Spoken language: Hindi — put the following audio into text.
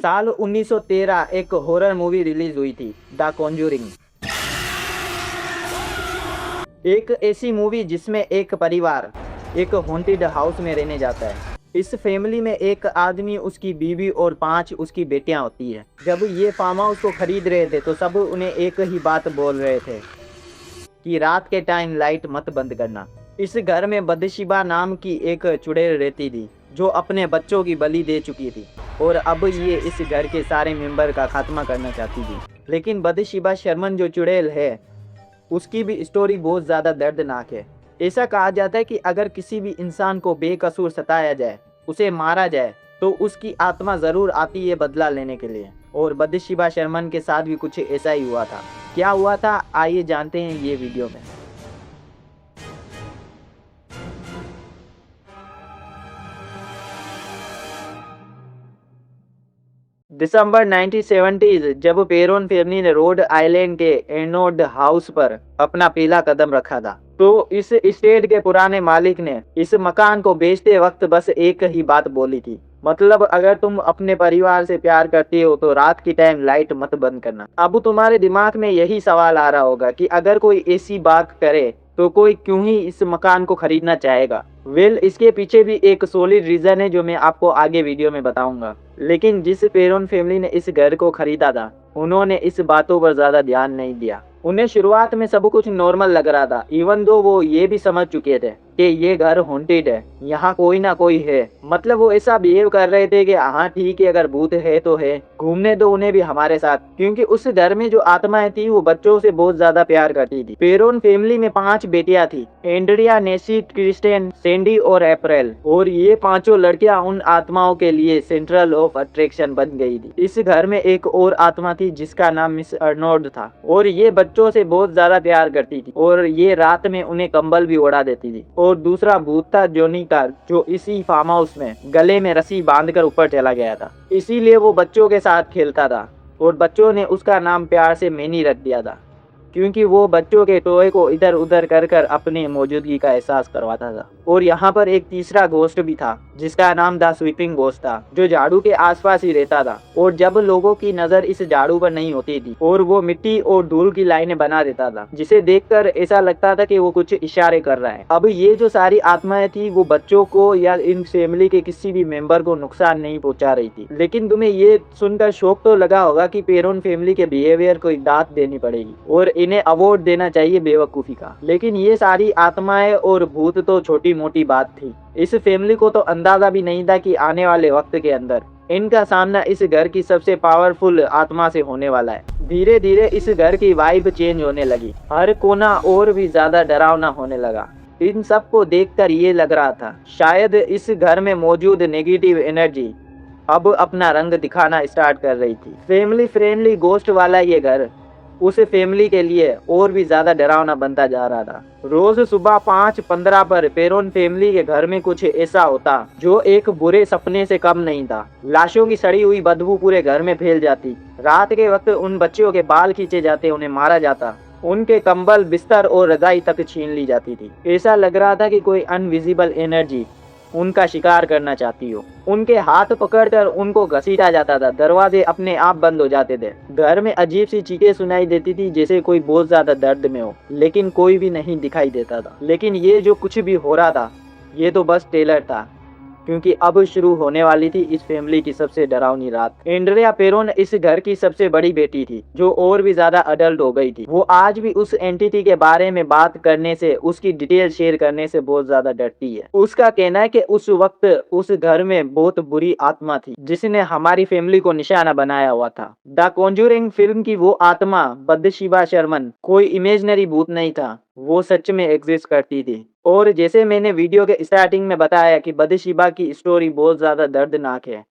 साल 1913 एक हॉरर मूवी रिलीज हुई थी, द कॉन्जूरिंग। एक ऐसी मूवी जिसमें एक परिवार एक हॉन्टेड हाउस में रहने जाता है। इस फैमिली में एक आदमी, उसकी बीवी और 5 उसकी बेटियां होती है। जब ये फार्म हाउस को खरीद रहे थे तो सब उन्हें एक ही बात बोल रहे थे कि रात के टाइम लाइट मत बंद करना। इस घर में बदशिबा नाम की एक चुड़ैल रहती थी जो अपने बच्चों की बलि दे चुकी थी और अब ये इस घर के सारे मेंबर का खात्मा करना चाहती थी। लेकिन बदशिबा शर्मन जो चुड़ैल है उसकी भी स्टोरी बहुत ज़्यादा दर्दनाक है। ऐसा कहा जाता है कि अगर किसी भी इंसान को बेकसूर सताया जाए, उसे मारा जाए, तो उसकी आत्मा ज़रूर आती है बदला लेने के लिए। और बदशिबा शर्मन के साथ भी कुछ ऐसा ही हुआ था। क्या हुआ था, आइए जानते हैं ये वीडियो में। दिसंबर 1970 जब पेरोन फैमिली ने रोड आइलैंड के एनोड हाउस पर अपना पहला कदम रखा था, तो इस स्टेट के पुराने मालिक ने इस मकान को बेचते वक्त बस एक ही बात बोली थी, मतलब अगर तुम अपने परिवार से प्यार करती हो तो रात की टाइम लाइट मत बंद करना। अब तुम्हारे दिमाग में यही सवाल आ रहा होगा कि अगर कोई ऐसी बात करे तो कोई क्यों ही इस मकान को खरीदना चाहेगा। इसके पीछे भी एक सॉलिड रीजन है जो मैं आपको आगे वीडियो में बताऊंगा। लेकिन जिस पेरोन फैमिली ने इस घर को खरीदा था, उन्होंने इस बातों पर ज्यादा ध्यान नहीं दिया। उन्हें शुरुआत में सब कुछ नॉर्मल लग रहा था, इवन दो वो ये भी समझ चुके थे कि ये घर हॉन्टेड है, यहाँ कोई ना कोई है। मतलब वो ऐसा बिहेव कर रहे थे कि हाँ ठीक है, अगर भूत है तो है, घूमने दो उन्हें भी हमारे साथ। क्योंकि उस घर में जो आत्माएं थी वो बच्चों से बहुत ज्यादा प्यार करती थी। पेरोन फैमिली में 5 बेटियां थी, एंड्रिया, नेसी, क्रिस्टेन, सैंडी और अप्रैल। और ये 5 लड़कियां उन आत्माओं के लिए सेंट्रल ऑफ अट्रैक्शन बन गई थी। इस घर में एक और आत्मा थी जिसका नाम मिस अर्नोल्ड था और ये बच्चों से बहुत ज्यादा प्यार करती थी और ये रात में उन्हें कंबल भी उड़ा देती थी। और दूसरा भूत था जॉनी का, जो इसी फार्म हाउस में गले में रस्सी बांधकर ऊपर चला गया था, इसीलिए वो बच्चों के साथ खेलता था और बच्चों ने उसका नाम प्यार से मैनी रख दिया था, क्योंकि वो बच्चों के टॉय को इधर उधर कर कर अपनी मौजूदगी का एहसास करवाता था। और यहाँ पर एक तीसरा घोस्ट भी था जिसका नाम द स्वीपिंग घोस्ट था, जो झाड़ू के आसपास ही रहता था। और जब लोगों की नजर इस झाड़ू पर नहीं होती थी और वो मिट्टी और धूल की लाइनें बना देता था, जिसे देखकर ऐसा लगता था कि वो कुछ इशारे कर रहा है। अब ये जो सारी आत्माएं थी वो बच्चों को या इन फैमिली के किसी भी मेंबर को नुकसान नहीं पहुंचा रही थी। लेकिन तुम्हें ये सुनकर शौक तो लगा होगा कि पेरोन फैमिली के बिहेवियर को दांत देनी पड़ेगी और इन्हें अवार्ड देना चाहिए बेवकूफी का। लेकिन ये सारी आत्माएं और भूत तो छोटी मोटी बात थी। इस फैमिली को तो अंदाजा भी नहीं था कि आने वाले वक्त के अंदर इनका सामना इस घर की सबसे पावरफुल आत्मा से होने वाला है। धीरे धीरे इस घर की वाइब चेंज होने लगी, हर कोना और भी ज्यादा डरावना होने लगा। इन सब को देखकर ये लग रहा था शायद इस घर में मौजूद नेगेटिव एनर्जी अब अपना रंग दिखाना स्टार्ट कर रही थी। फैमिली फ्रेंडली गोस्ट वाला ये घर उस फैमिली के लिए और भी ज्यादा डरावना बनता जा रहा था। रोज सुबह 5:15 पर पेरोन फैमिली के घर में कुछ ऐसा होता जो एक बुरे सपने से कम नहीं था। लाशों की सड़ी हुई बदबू पूरे घर में फैल जाती। रात के वक्त उन बच्चियों के बाल खींचे जाते, उन्हें मारा जाता, उनके कंबल, बिस्तर और रजाई तक छीन ली जाती थी। ऐसा लग रहा था कि कोई अनविजिबल एनर्जी उनका शिकार करना चाहती हो। उनके हाथ पकड़कर उनको घसीटा जाता था, दरवाजे अपने आप बंद हो जाते थे। घर में अजीब सी चीखें सुनाई देती थी जैसे कोई बहुत ज्यादा दर्द में हो, लेकिन कोई भी नहीं दिखाई देता था। लेकिन ये जो कुछ भी हो रहा था ये तो बस ट्रेलर था, क्योंकि अब शुरू होने वाली थी इस फैमिली की सबसे डरावनी रात। एंड्रिया पेरोन इस घर की सबसे बड़ी बेटी थी जो और भी ज्यादा अडल्ट हो गई थी। वो आज भी उस एंटिटी के बारे में बात करने से, उसकी डिटेल शेयर करने से बहुत ज्यादा डरती है। उसका कहना है कि उस वक्त उस घर में बहुत बुरी आत्मा थी जिसने हमारी फैमिली को निशाना बनाया हुआ था। द कॉन्जूरिंग फिल्म की वो आत्मा बदशिबा शर्मन कोई इमेजिनरी भूत नहीं था, वो सच में एग्जिस्ट करती थी। और जैसे मैंने वीडियो के स्टार्टिंग में बताया कि बदशिबा की स्टोरी बहुत ज्यादा दर्दनाक है,